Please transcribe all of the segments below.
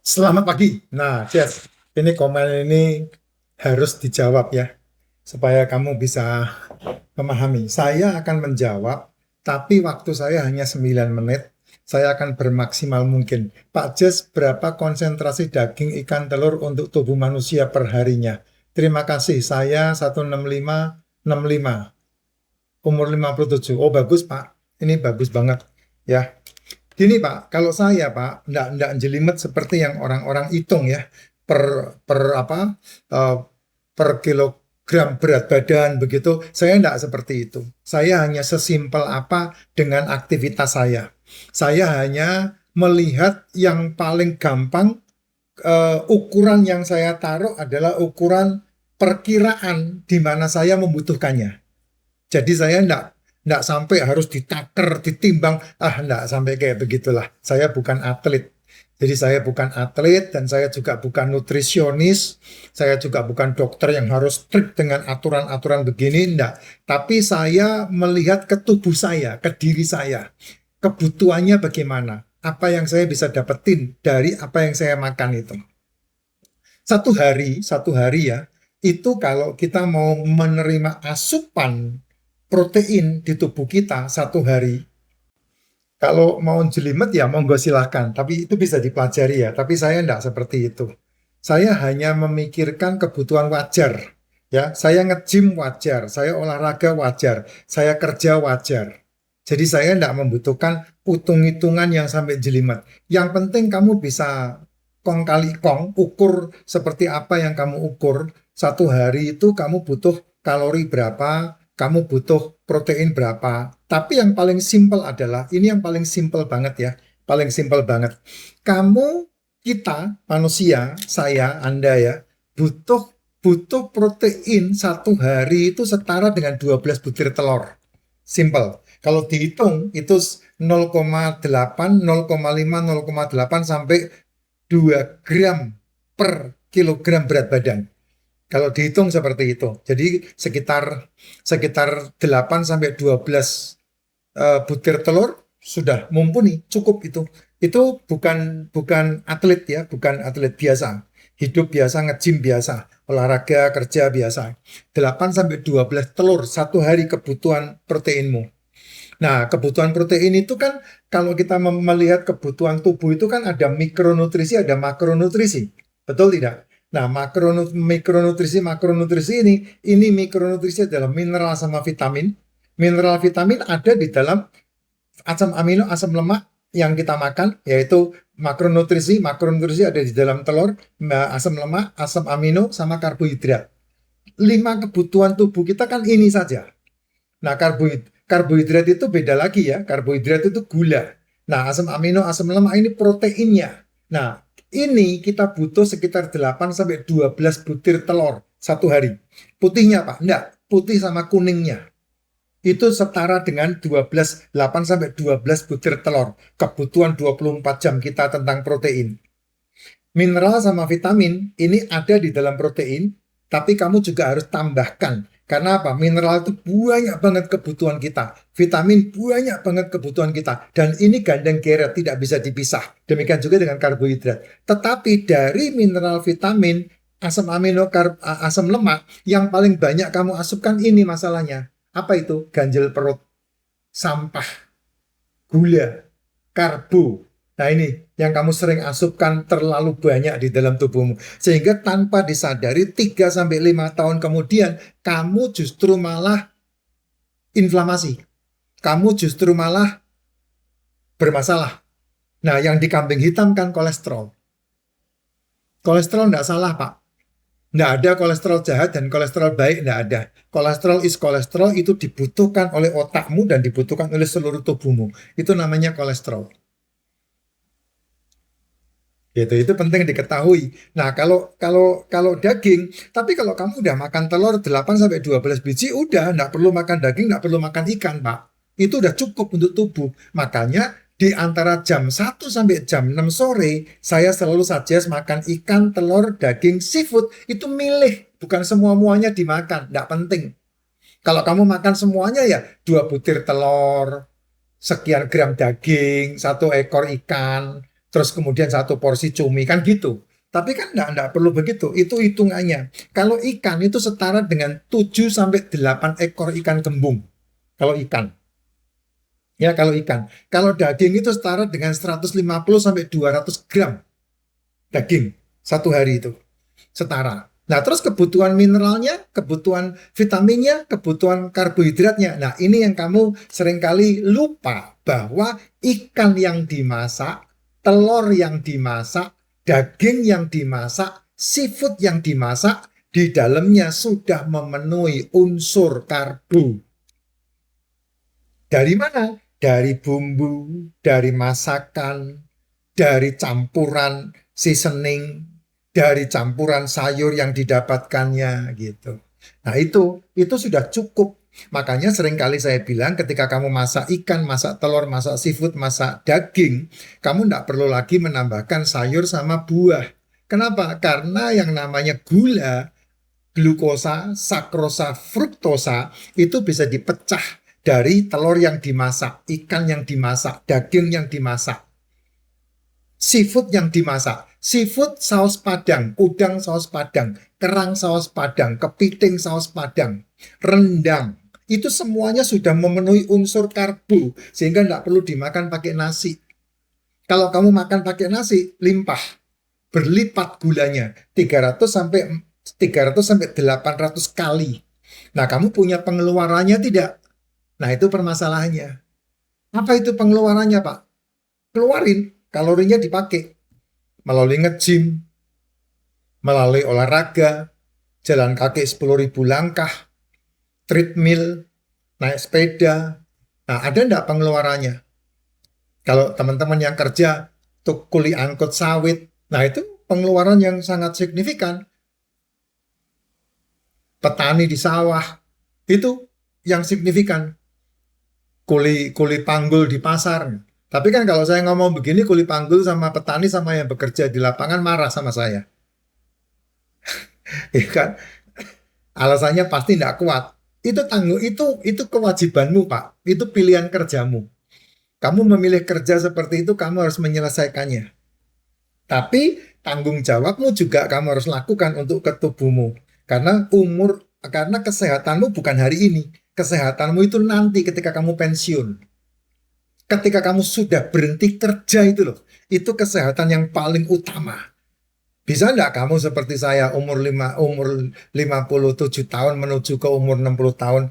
Selamat pagi. Nah, Jess, ini komen ini harus dijawab ya, supaya kamu bisa memahami. Saya akan menjawab, tapi waktu saya hanya 9 menit. Saya akan bermaksimal mungkin. Pak Jess, berapa konsentrasi daging ikan telur untuk tubuh manusia per harinya? Terima kasih, saya 16565, umur 57. Oh, bagus, Pak. Ini bagus banget. Ya, gini Pak, kalau saya Pak, enggak jelimet seperti yang orang-orang hitung ya, per apa, eh, per kilogram berat badan begitu. Saya enggak seperti itu. Saya hanya sesimpel apa dengan aktivitas saya. Saya hanya melihat yang paling gampang, ukuran yang saya taruh adalah ukuran perkiraan di mana saya membutuhkannya. Jadi saya enggak sampai harus ditaker, ditimbang, enggak sampai kayak begitulah. Saya bukan atlet. Jadi saya bukan atlet dan saya juga bukan nutrisionis. Saya juga bukan dokter yang harus strict dengan aturan-aturan begini, enggak. Tapi saya melihat ke tubuh saya, ke diri saya. Kebutuhannya bagaimana? Apa yang saya bisa dapetin dari apa yang saya makan itu. Satu hari ya, itu kalau kita mau menerima asupan protein di tubuh kita satu hari, kalau mau jelimet ya monggo silahkan, tapi itu bisa dipelajari ya, tapi saya enggak seperti itu. Saya hanya memikirkan kebutuhan wajar, ya, saya nge-gym wajar, saya olahraga wajar, saya kerja wajar. Jadi saya enggak membutuhkan hitung-hitungan yang sampai jelimet. Yang penting kamu bisa kong kali kong, ukur seperti apa yang kamu ukur. Satu hari itu kamu butuh kalori berapa, kamu butuh protein berapa. Tapi yang paling simpel adalah, ini yang paling simpel banget ya, paling simpel banget. Kamu, kita, manusia, saya, Anda ya, butuh butuh protein satu hari itu setara dengan 12 butir telur. Simple. Kalau dihitung itu 0,8, 0,5, 0,8 sampai 2 gram per kilogram berat badan. Kalau dihitung seperti itu. Jadi sekitar sekitar 8 sampai 12 butir telur sudah mumpuni, cukup itu. Itu bukan bukan atlet ya, bukan atlet biasa. Hidup biasa, nge-gym biasa, olahraga, kerja biasa. 8 sampai 12 telur satu hari kebutuhan proteinmu. Nah, kebutuhan protein itu kan kalau kita melihat kebutuhan tubuh itu kan ada mikronutrisi, ada makronutrisi. Betul tidak? Nah, makronutrisi ini mikronutrisi adalah mineral sama vitamin. Mineral vitamin ada di dalam asam amino, asam lemak yang kita makan, yaitu makronutrisi. Makronutrisi ada di dalam telur, asam lemak, asam amino, sama karbohidrat. 5 kebutuhan tubuh kita kan ini saja. Nah, karbohidrat itu beda lagi ya. Karbohidrat itu gula. Nah, asam amino, asam lemak ini proteinnya. Nah, ini kita butuh sekitar 8 sampai 12 butir telur satu hari. Putihnya Pak? Enggak, putih sama kuningnya. Itu setara dengan 8 sampai 12 butir telur. Kebutuhan 24 jam kita tentang protein. Mineral sama vitamin ini ada di dalam protein, tapi kamu juga harus tambahkan. Karena apa? Mineral itu banyak banget kebutuhan kita. Vitamin banyak banget kebutuhan kita. Dan ini gandeng geret, tidak bisa dipisah. Demikian juga dengan karbohidrat. Tetapi dari mineral, vitamin, asam amino, asam lemak, yang paling banyak kamu asupkan ini masalahnya. Apa itu? Ganjel perut, sampah, gula, karbo. Nah ini yang kamu sering asupkan terlalu banyak di dalam tubuhmu. Sehingga tanpa disadari 3 sampai 5 tahun kemudian kamu justru malah inflamasi. Kamu justru malah bermasalah. Nah yang di kambing hitam kan kolesterol. Kolesterol tidak salah Pak. Tidak ada kolesterol jahat dan kolesterol baik, tidak ada. Kolesterol is kolesterol, itu dibutuhkan oleh otakmu dan dibutuhkan oleh seluruh tubuhmu. Itu namanya kolesterol. Gitu, itu penting diketahui. Nah, kalau kalau kalau daging, tapi kalau kamu udah makan telur 8 sampai 12 biji, udah enggak perlu makan daging, enggak perlu makan ikan, Pak. Itu udah cukup untuk tubuh. Makanya di antara jam 1 sampai jam 6 sore, saya selalu suggest makan ikan, telur, daging, seafood. Itu milih, bukan semua-muanya dimakan, enggak penting. Kalau kamu makan semuanya ya 2 butir telur, sekian gram daging, 1 ekor ikan. terus kemudian satu porsi cumi, kan gitu. Tapi kan enggak perlu begitu, itu hitungannya. Kalau ikan itu setara dengan 7 sampai 8 ekor ikan gembung. Kalau ikan. Ya, kalau ikan. Kalau daging itu setara dengan 150 sampai 200 gram daging satu hari itu. Setara. Nah, terus kebutuhan mineralnya, kebutuhan vitaminnya, kebutuhan karbohidratnya. Nah, ini yang kamu seringkali lupa bahwa ikan yang dimasak, telur yang dimasak, daging yang dimasak, seafood yang dimasak, di dalamnya sudah memenuhi unsur karbo. Dari mana? Dari bumbu, dari masakan, dari campuran seasoning, dari campuran sayur yang didapatkannya gitu. Nah, itu sudah cukup. Makanya seringkali saya bilang ketika kamu masak ikan, masak telur, masak seafood, masak daging, kamu tidak perlu lagi menambahkan sayur sama buah. Kenapa? Karena yang namanya gula, glukosa, sakrosa, fruktosa itu bisa dipecah dari telur yang dimasak, ikan yang dimasak, daging yang dimasak, seafood yang dimasak. Seafood saus padang, udang saus padang, kerang saus padang, kepiting saus padang, rendang. Itu semuanya sudah memenuhi unsur karbo sehingga tidak perlu dimakan pakai nasi. Kalau kamu makan pakai nasi, limpah, berlipat gulanya, 300 sampai 800 kali. Nah, kamu punya pengeluarannya tidak? Nah, itu permasalahannya. Apa itu pengeluarannya, Pak? Keluarin, kalorinya dipakai melalui nge-gym, melalui olahraga, jalan kaki 10.000 langkah, treadmill, naik sepeda. Nah, ada enggak pengeluarannya? Kalau teman-teman yang kerja untuk kuli angkut sawit, nah itu pengeluaran yang sangat signifikan. Petani di sawah, itu yang signifikan. Kuli panggul di pasar. Tapi kan kalau saya ngomong begini, kuli panggul sama petani sama yang bekerja di lapangan marah sama saya. Ya kan? Alasannya pasti tidak kuat. Itu tanggung, itu kewajibanmu, Pak. Itu pilihan kerjamu. Kamu memilih kerja seperti itu, kamu harus menyelesaikannya. Tapi tanggung jawabmu juga kamu harus lakukan untuk ke tubuhmu. Karena kesehatanmu bukan hari ini. Kesehatanmu itu nanti ketika kamu pensiun. Ketika kamu sudah berhenti kerja itu loh. Itu kesehatan yang paling utama. Bisa enggak kamu seperti saya umur 57 tahun menuju ke umur 60 tahun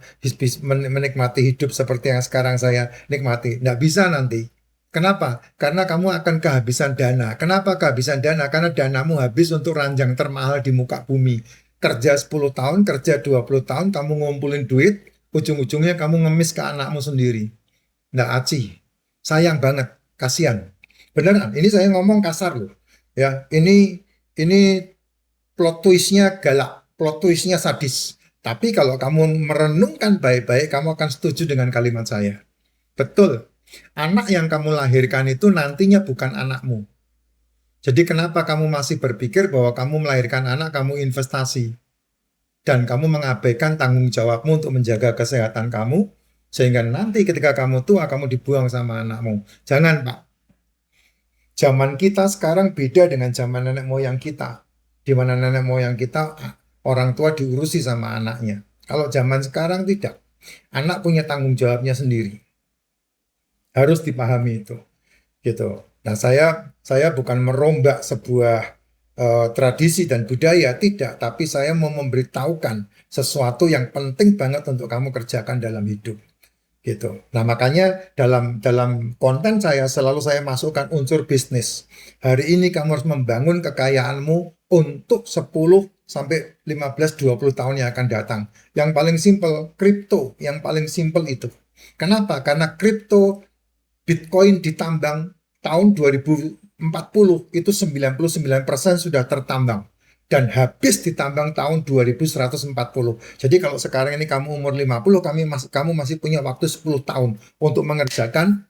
menikmati hidup seperti yang sekarang saya nikmati? Enggak bisa nanti. Kenapa? Karena kamu akan kehabisan dana. Kenapa kehabisan dana? Karena danamu habis untuk ranjang termahal di muka bumi. Kerja 10 tahun, kerja 20 tahun, kamu ngumpulin duit, ujung-ujungnya kamu ngemis ke anakmu sendiri. Nggak aci. Sayang banget. Kasihan. Beneran, ini saya ngomong kasar loh. Ya, ini plot twistnya galak, plot twistnya sadis. Tapi kalau kamu merenungkan baik-baik, kamu akan setuju dengan kalimat saya. Betul. Anak yang kamu lahirkan itu nantinya bukan anakmu. Jadi kenapa kamu masih berpikir bahwa kamu melahirkan anak, kamu investasi. Dan kamu mengabaikan tanggung jawabmu untuk menjaga kesehatan kamu, sehingga nanti ketika kamu tua, kamu dibuang sama anakmu. Jangan, Pak. Zaman kita sekarang beda dengan zaman nenek moyang kita. Di mana nenek moyang kita, orang tua diurusi sama anaknya. Kalau zaman sekarang tidak. Anak punya tanggung jawabnya sendiri. Harus dipahami itu. Gitu. Nah, saya bukan merombak sebuah tradisi dan budaya, tidak. Tapi saya mau memberitahukan sesuatu yang penting banget untuk kamu kerjakan dalam hidup. Gitu. Nah, makanya dalam konten saya selalu saya masukkan unsur bisnis. Hari ini kamu harus membangun kekayaanmu untuk 10 sampai 15 20 tahun yang akan datang. Yang paling simpel kripto, yang paling simpel itu. Kenapa? Karena kripto Bitcoin ditambang tahun 2040 itu 99% sudah tertambang. Dan habis ditambang tahun 2140. Jadi kalau sekarang ini kamu umur 50, kamu masih punya waktu 10 tahun untuk mengerjakan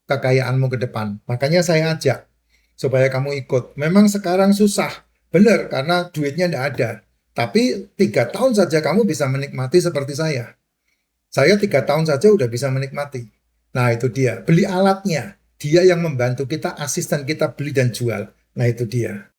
kekayaanmu ke depan. Makanya saya ajak supaya kamu ikut. Memang sekarang susah, benar, karena duitnya tidak ada. Tapi 3 tahun saja kamu bisa menikmati seperti saya. Saya 3 tahun saja udah bisa menikmati. Nah itu dia, beli alatnya. dia yang membantu kita, asisten kita beli dan jual. Nah itu dia.